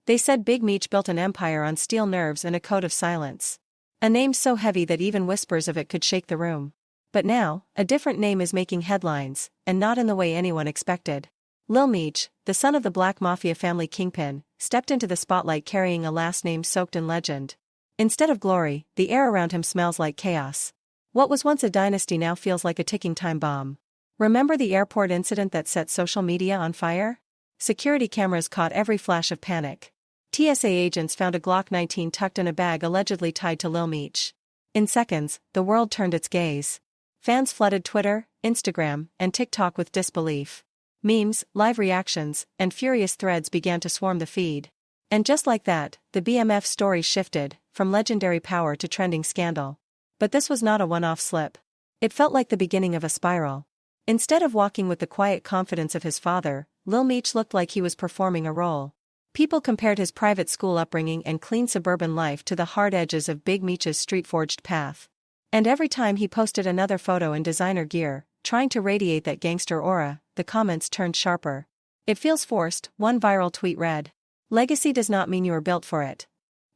They said Big Meech built an empire on steel nerves and a code of silence. A name so heavy that even whispers of it could shake the room. But now, a different name is making headlines, and not in the way anyone expected. Lil Meech, the son of the Black Mafia family kingpin, stepped into the spotlight carrying a last name soaked in legend. Instead of glory, the air around him smells like chaos. What was once a dynasty now feels like a ticking time bomb. Remember the airport incident that set social media on fire? Security cameras caught every flash of panic. TSA agents found a Glock 19 tucked in a bag allegedly tied to Lil Meech. In seconds, the world turned its gaze. Fans flooded Twitter, Instagram, and TikTok with disbelief. Memes, live reactions, and furious threads began to swarm the feed. And just like that, the BMF story shifted, from legendary power to trending scandal. But this was not a one-off slip. It felt like the beginning of a spiral. Instead of walking with the quiet confidence of his father, Lil Meech looked like he was performing a role. People compared his private school upbringing and clean suburban life to the hard edges of Big Meech's street-forged path. And every time he posted another photo in designer gear, trying to radiate that gangster aura, the comments turned sharper. "It feels forced," one viral tweet read. "Legacy does not mean you were built for it."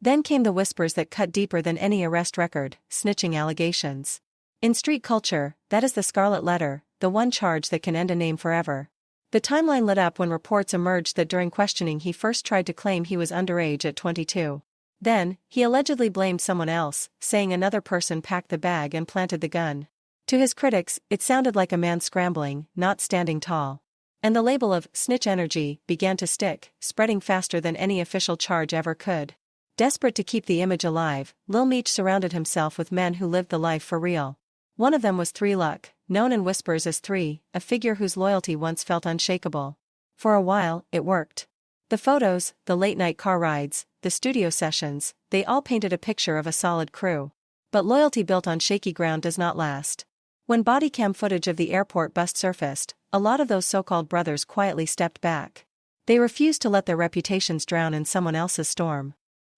Then came the whispers that cut deeper than any arrest record, snitching allegations. In street culture, that is the scarlet letter, the one charge that can end a name forever. The timeline lit up when reports emerged that during questioning he first tried to claim he was underage at 22. Then, he allegedly blamed someone else, saying another person packed the bag and planted the gun. To his critics, it sounded like a man scrambling, not standing tall. And the label of snitch energy began to stick, spreading faster than any official charge ever could. Desperate to keep the image alive, Lil Meech surrounded himself with men who lived the life for real. One of them was 3 Luck, known in whispers as 3, a figure whose loyalty once felt unshakable. For a while, it worked. The photos, the late-night car rides, the studio sessions, they all painted a picture of a solid crew. But loyalty built on shaky ground does not last. When body cam footage of the airport bust surfaced, a lot of those so-called brothers quietly stepped back. They refused to let their reputations drown in someone else's storm.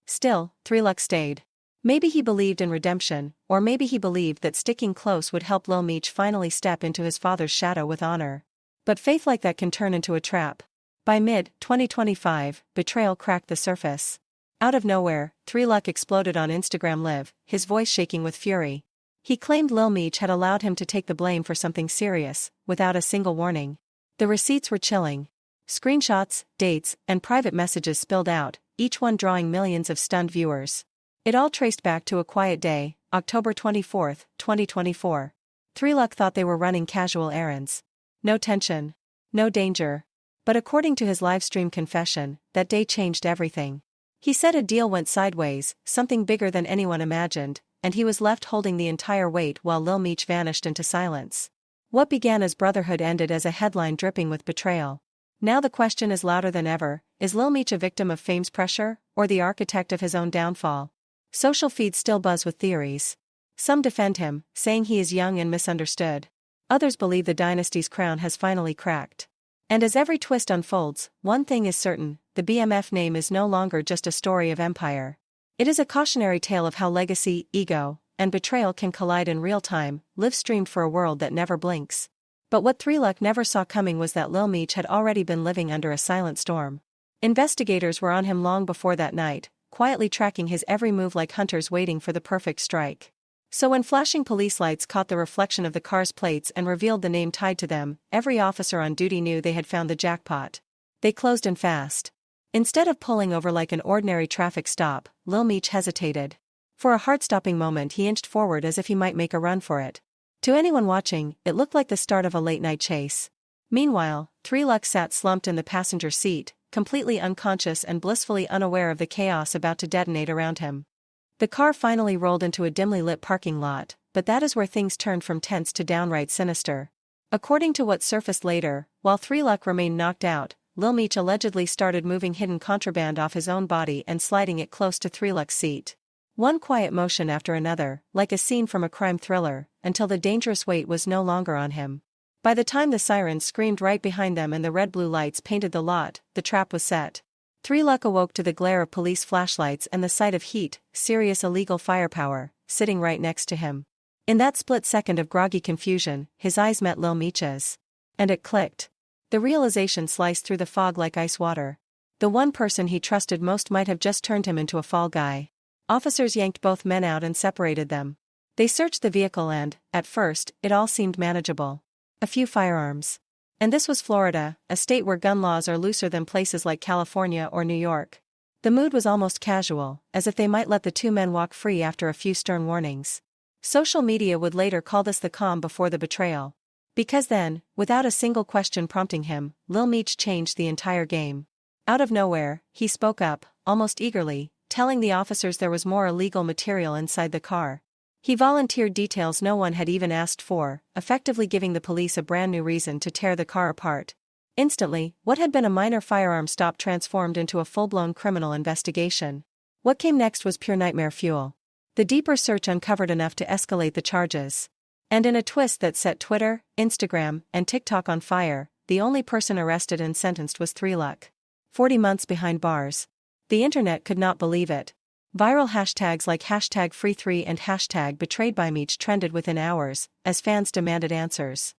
Still, 3 Luck stayed. Maybe he believed in redemption, or maybe he believed that sticking close would help Lil Meech finally step into his father's shadow with honor. But faith like that can turn into a trap. By mid-2025, betrayal cracked the surface. Out of nowhere, 3 Luck exploded on Instagram Live, his voice shaking with fury. He claimed Lil Meech had allowed him to take the blame for something serious, without a single warning. The receipts were chilling. Screenshots, dates, and private messages spilled out, each one drawing millions of stunned viewers. It all traced back to a quiet day, October 24, 2024. 3 Luck thought they were running casual errands. No tension. No danger. But according to his livestream confession, that day changed everything. He said a deal went sideways, something bigger than anyone imagined, and he was left holding the entire weight while Lil Meech vanished into silence. What began as brotherhood ended as a headline dripping with betrayal. Now the question is louder than ever, is Lil Meech a victim of fame's pressure, or the architect of his own downfall? Social feeds still buzz with theories. Some defend him, saying he is young and misunderstood. Others believe the dynasty's crown has finally cracked. And as every twist unfolds, one thing is certain, the BMF name is no longer just a story of empire. It is a cautionary tale of how legacy, ego, and betrayal can collide in real time, live streamed for a world that never blinks. But what 3 Luck never saw coming was that Lil Meech had already been living under a silent storm. Investigators were on him long before that night, quietly tracking his every move like hunters waiting for the perfect strike. So when flashing police lights caught the reflection of the car's plates and revealed the name tied to them, every officer on duty knew they had found the jackpot. They closed in fast. Instead of pulling over like an ordinary traffic stop, Lil Meech hesitated. For a heart-stopping moment he inched forward as if he might make a run for it. To anyone watching, it looked like the start of a late-night chase. Meanwhile, 3 Luck sat slumped in the passenger seat, completely unconscious and blissfully unaware of the chaos about to detonate around him. The car finally rolled into a dimly lit parking lot, but that is where things turned from tense to downright sinister. According to what surfaced later, while 3 Luck remained knocked out, Lil Meech allegedly started moving hidden contraband off his own body and sliding it close to 3 Luck's seat. One quiet motion after another, like a scene from a crime thriller, until the dangerous weight was no longer on him. By the time the sirens screamed right behind them and the red-blue lights painted the lot, the trap was set. 3 Luck awoke to the glare of police flashlights and the sight of heat, serious illegal firepower, sitting right next to him. In that split second of groggy confusion, his eyes met Lil Meech's. And it clicked. The realization sliced through the fog like ice water. The one person he trusted most might have just turned him into a fall guy. Officers yanked both men out and separated them. They searched the vehicle and, at first, it all seemed manageable. A few firearms. And this was Florida, a state where gun laws are looser than places like California or New York. The mood was almost casual, as if they might let the two men walk free after a few stern warnings. Social media would later call this the calm before the betrayal. Because then, without a single question prompting him, Lil Meech changed the entire game. Out of nowhere, he spoke up, almost eagerly, telling the officers there was more illegal material inside the car. He volunteered details no one had even asked for, effectively giving the police a brand new reason to tear the car apart. Instantly, what had been a minor firearm stop transformed into a full-blown criminal investigation. What came next was pure nightmare fuel. The deeper search uncovered enough to escalate the charges. And in a twist that set Twitter, Instagram, and TikTok on fire, the only person arrested and sentenced was 3Luck. 40 months behind bars. The internet could not believe it. Viral hashtags like #Free3 and #BetrayedByMeech trended within hours, as fans demanded answers.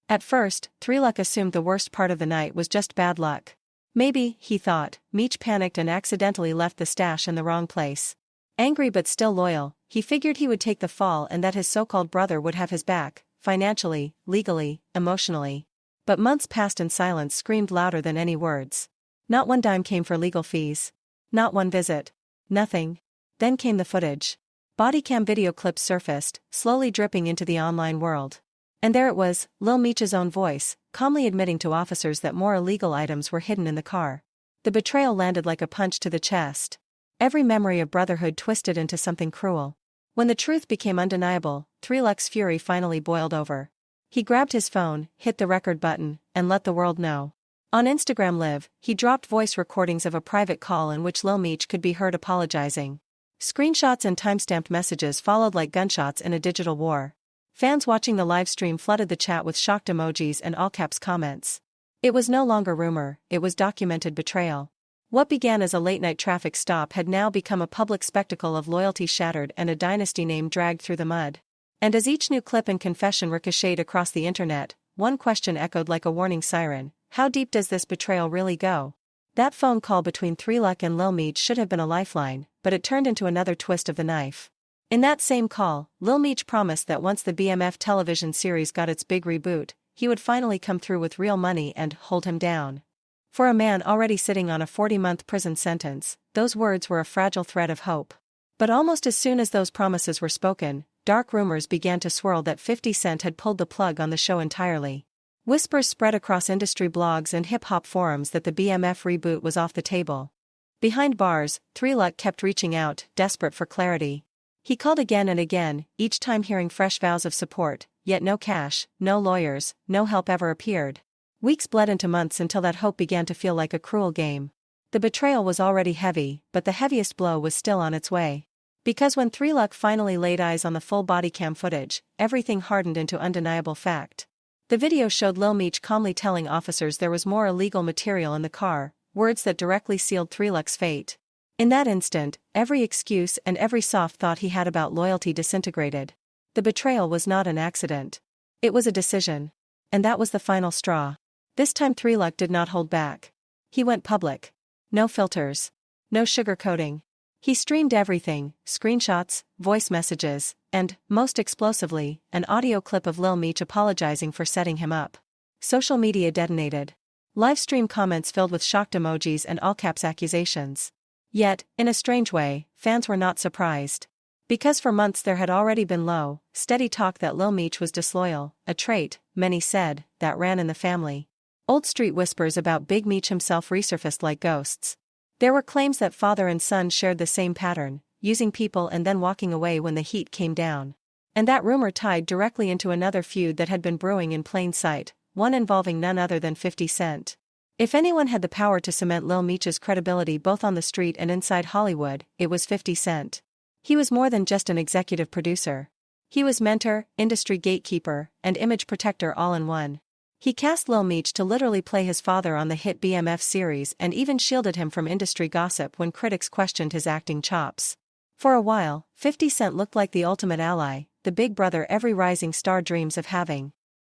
At first, 3Luck assumed the worst part of the night was just bad luck. Maybe, he thought, Meech panicked and accidentally left the stash in the wrong place. Angry but still loyal, he figured he would take the fall and that his so-called brother would have his back, financially, legally, emotionally. But months passed and silence screamed louder than any words. Not one dime came for legal fees. Not one visit. Nothing. Then came the footage. Bodycam video clips surfaced, slowly dripping into the online world. And there it was, Lil Meech's own voice, calmly admitting to officers that more illegal items were hidden in the car. The betrayal landed like a punch to the chest. Every memory of brotherhood twisted into something cruel. When the truth became undeniable, 3Luck's fury finally boiled over. He grabbed his phone, hit the record button, and let the world know. On Instagram Live, he dropped voice recordings of a private call in which Lil Meech could be heard apologizing. Screenshots and timestamped messages followed like gunshots in a digital war. Fans watching the live stream flooded the chat with shocked emojis and all-caps comments. It was no longer rumor, it was documented betrayal. What began as a late-night traffic stop had now become a public spectacle of loyalty shattered and a dynasty name dragged through the mud. And as each new clip and confession ricocheted across the internet, one question echoed like a warning siren: how deep does this betrayal really go? That phone call between 3Luck and Lil Meech should have been a lifeline, but it turned into another twist of the knife. In that same call, Lil Meech promised that once the BMF television series got its big reboot, he would finally come through with real money and hold him down. For a man already sitting on a 40-month prison sentence, those words were a fragile thread of hope. But almost as soon as those promises were spoken, dark rumors began to swirl that 50 Cent had pulled the plug on the show entirely. Whispers spread across industry blogs and hip-hop forums that the BMF reboot was off the table. Behind bars, 3Luck kept reaching out, desperate for clarity. He called again and again, each time hearing fresh vows of support, yet no cash, no lawyers, no help ever appeared. Weeks bled into months until that hope began to feel like a cruel game. The betrayal was already heavy, but the heaviest blow was still on its way. Because when 3Luck finally laid eyes on the full bodycam footage, everything hardened into undeniable fact. The video showed Lil Meech calmly telling officers there was more illegal material in the car, words that directly sealed 3Luck's fate. In that instant, every excuse and every soft thought he had about loyalty disintegrated. The betrayal was not an accident. It was a decision. And that was the final straw. This time 3Luck did not hold back. He went public. No filters. No sugarcoating. He streamed everything, screenshots, voice messages, and, most explosively, an audio clip of Lil Meech apologizing for setting him up. Social media detonated. Livestream comments filled with shocked emojis and all-caps accusations. Yet, in a strange way, fans were not surprised. Because for months there had already been low, steady talk that Lil Meech was disloyal, a trait, many said, that ran in the family. Old street whispers about Big Meech himself resurfaced like ghosts. There were claims that father and son shared the same pattern, using people and then walking away when the heat came down. And that rumor tied directly into another feud that had been brewing in plain sight, one involving none other than 50 Cent. If anyone had the power to cement Lil Meech's credibility both on the street and inside Hollywood, it was 50 Cent. He was more than just an executive producer. He was mentor, industry gatekeeper, and image protector all in one. He cast Lil Meech to literally play his father on the hit BMF series and even shielded him from industry gossip when critics questioned his acting chops. For a while, 50 Cent looked like the ultimate ally, the big brother every rising star dreams of having.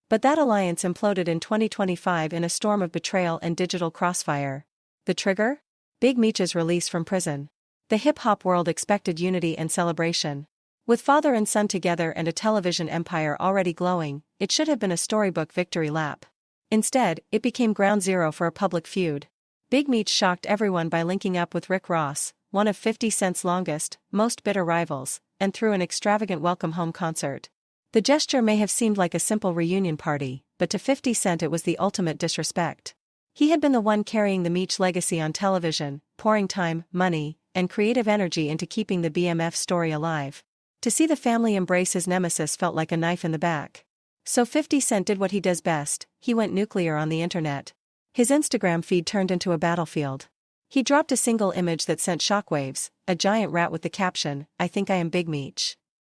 But that alliance imploded in 2025 in a storm of betrayal and digital crossfire. The trigger? Big Meech's release from prison. The hip-hop world expected unity and celebration. With father and son together and a television empire already glowing, it should have been a storybook victory lap. Instead, it became ground zero for a public feud. Big Meech shocked everyone by linking up with Rick Ross, one of 50 Cent's longest, most bitter rivals, and threw an extravagant welcome home concert. The gesture may have seemed like a simple reunion party, but to 50 Cent it was the ultimate disrespect. He had been the one carrying the Meech legacy on television, pouring time, money, and creative energy into keeping the BMF story alive. To see the family embrace his nemesis felt like a knife in the back. So 50 Cent did what he does best, he went nuclear on the internet. His Instagram feed turned into a battlefield. He dropped a single image that sent shockwaves, a giant rat with the caption, "I think I am Big Meech."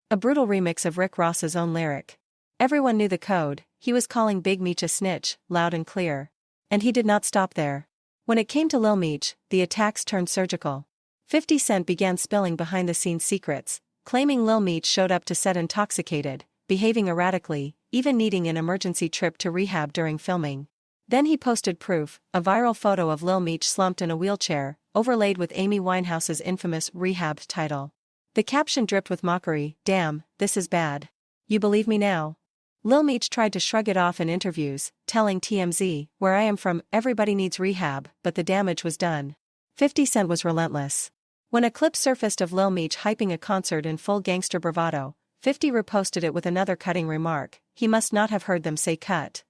A brutal remix of Rick Ross's own lyric. Everyone knew the code, he was calling Big Meech a snitch, loud and clear. And he did not stop there. When it came to Lil Meech, the attacks turned surgical. 50 Cent began spilling behind-the-scenes secrets, claiming Lil Meech showed up to set intoxicated, behaving erratically, even needing an emergency trip to rehab during filming. Then he posted proof, a viral photo of Lil Meech slumped in a wheelchair, overlaid with Amy Winehouse's infamous Rehab title. The caption dripped with mockery, "Damn, this is bad. You believe me now?" Lil Meech tried to shrug it off in interviews, telling TMZ, "Where I am from, everybody needs rehab," but the damage was done. 50 Cent was relentless. When a clip surfaced of Lil Meech hyping a concert in full gangster bravado, 50 reposted it with another cutting remark, "He must not have heard them say cut."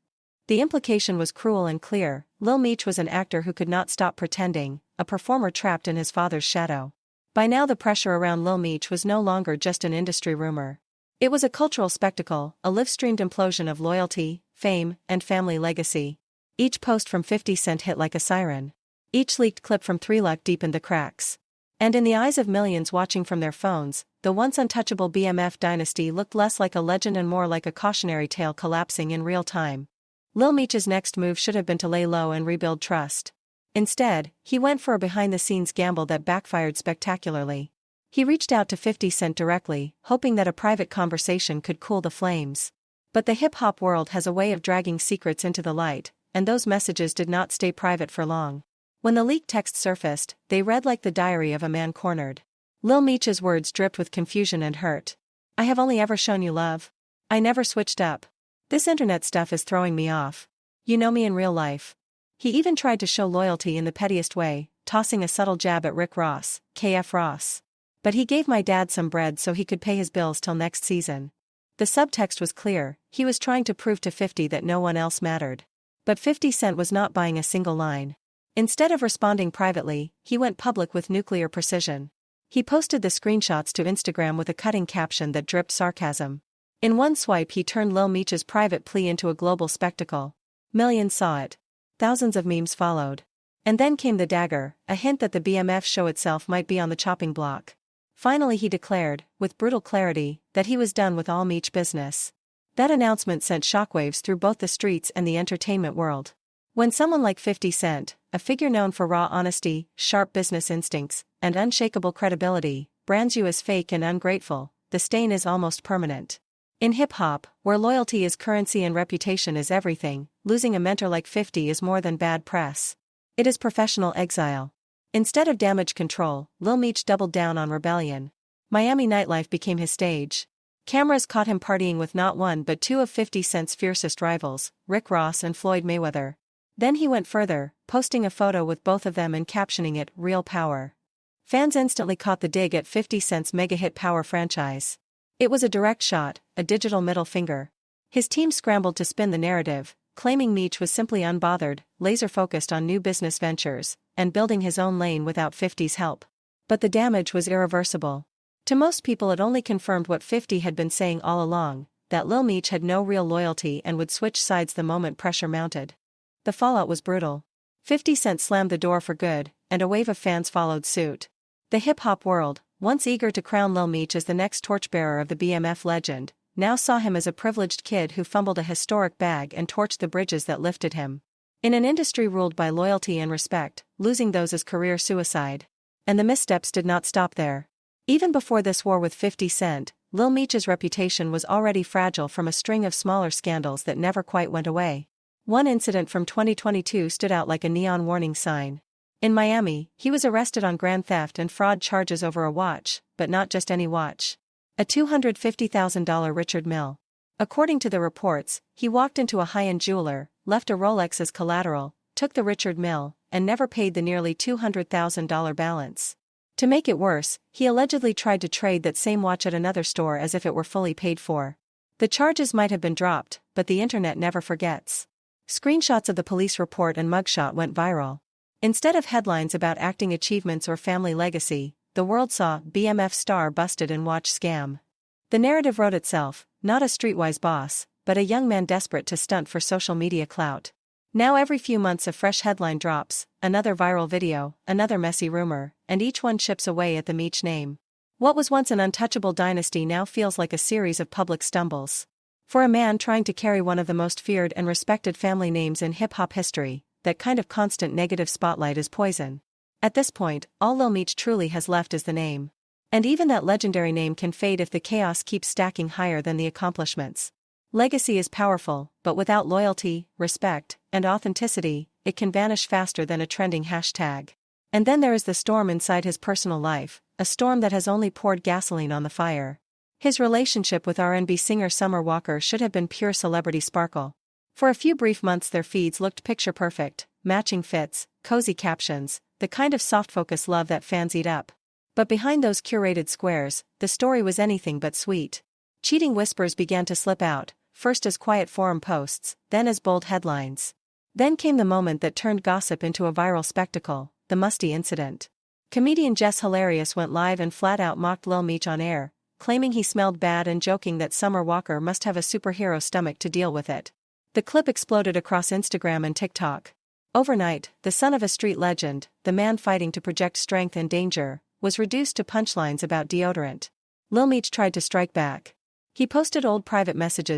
The implication was cruel and clear, Lil Meech was an actor who could not stop pretending, a performer trapped in his father's shadow. By now the pressure around Lil Meech was no longer just an industry rumor. It was a cultural spectacle, a live-streamed implosion of loyalty, fame, and family legacy. Each post from 50 Cent hit like a siren. Each leaked clip from 3 Luck deepened the cracks. And in the eyes of millions watching from their phones, the once untouchable BMF dynasty looked less like a legend and more like a cautionary tale collapsing in real time. Lil Meech's next move should have been to lay low and rebuild trust. Instead, he went for a behind-the-scenes gamble that backfired spectacularly. He reached out to 50 Cent directly, hoping that a private conversation could cool the flames. But the hip-hop world has a way of dragging secrets into the light, and those messages did not stay private for long. When the leaked texts surfaced, they read like the diary of a man cornered. Lil Meech's words dripped with confusion and hurt. "I have only ever shown you love. I never switched up. This internet stuff is throwing me off. You know me in real life." He even tried to show loyalty in the pettiest way, tossing a subtle jab at Rick Ross, KF Ross. "But he gave my dad some bread so he could pay his bills till next season." The subtext was clear, he was trying to prove to 50 that no one else mattered. But 50 Cent was not buying a single line. Instead of responding privately, he went public with nuclear precision. He posted the screenshots to Instagram with a cutting caption that dripped sarcasm. In one swipe he turned Lil Meech's private plea into a global spectacle. Millions saw it. Thousands of memes followed. And then came the dagger, a hint that the BMF show itself might be on the chopping block. Finally he declared, with brutal clarity, that he was done with all Meech business. That announcement sent shockwaves through both the streets and the entertainment world. When someone like 50 Cent, a figure known for raw honesty, sharp business instincts, and unshakable credibility, brands you as fake and ungrateful, the stain is almost permanent. In hip-hop, where loyalty is currency and reputation is everything, losing a mentor like 50 is more than bad press. It is professional exile. Instead of damage control, Lil Meech doubled down on rebellion. Miami nightlife became his stage. Cameras caught him partying with not one but 2 of 50 Cent's fiercest rivals, Rick Ross and Floyd Mayweather. Then he went further, posting a photo with both of them and captioning it, "Real Power." Fans instantly caught the dig at 50 Cent's mega-hit Power franchise. It was a direct shot, a digital middle finger. His team scrambled to spin the narrative, claiming Meech was simply unbothered, laser-focused on new business ventures, and building his own lane without 50's help. But the damage was irreversible. To most people it only confirmed what 50 had been saying all along, that Lil Meech had no real loyalty and would switch sides the moment pressure mounted. The fallout was brutal. 50 Cent slammed the door for good, and a wave of fans followed suit. The hip-hop world, once eager to crown Lil Meech as the next torchbearer of the BMF legend, now saw him as a privileged kid who fumbled a historic bag and torched the bridges that lifted him. In an industry ruled by loyalty and respect, losing those is career suicide. And the missteps did not stop there. Even before this war with 50 Cent, Lil Meech's reputation was already fragile from a string of smaller scandals that never quite went away. One incident from 2022 stood out like a neon warning sign. In Miami, he was arrested on grand theft and fraud charges over a watch, but not just any watch. A $250,000 Richard Mille. According to the reports, he walked into a high-end jeweler, left a Rolex as collateral, took the Richard Mille, and never paid the nearly $200,000 balance. To make it worse, he allegedly tried to trade that same watch at another store as if it were fully paid for. The charges might have been dropped, but the internet never forgets. Screenshots of the police report and mugshot went viral. Instead of headlines about acting achievements or family legacy, the world saw BMF star busted in watch scam. The narrative wrote itself, not a streetwise boss, but a young man desperate to stunt for social media clout. Now every few months a fresh headline drops, another viral video, another messy rumor, and each one chips away at the Meech name. What was once an untouchable dynasty now feels like a series of public stumbles. For a man trying to carry one of the most feared and respected family names in hip-hop history, that kind of constant negative spotlight is poison. At this point, all Lil Meech truly has left is the name. And even that legendary name can fade if the chaos keeps stacking higher than the accomplishments. Legacy is powerful, but without loyalty, respect, and authenticity, it can vanish faster than a trending hashtag. And then there is the storm inside his personal life, a storm that has only poured gasoline on the fire. His relationship with R&B singer Summer Walker should have been pure celebrity sparkle. For a few brief months their feeds looked picture perfect, matching fits, cozy captions, the kind of soft-focus love that fans eat up. But behind those curated squares, the story was anything but sweet. Cheating whispers began to slip out, first as quiet forum posts, then as bold headlines. Then came the moment that turned gossip into a viral spectacle, the Musty incident. Comedian Jess Hilarious went live and flat-out mocked Lil Meech on air, claiming he smelled bad and joking that Summer Walker must have a superhero stomach to deal with it. The clip exploded across Instagram and TikTok. Overnight, the son of a street legend, the man fighting to project strength and danger, was reduced to punchlines about deodorant. Lil Meech tried to strike back. He posted old private messages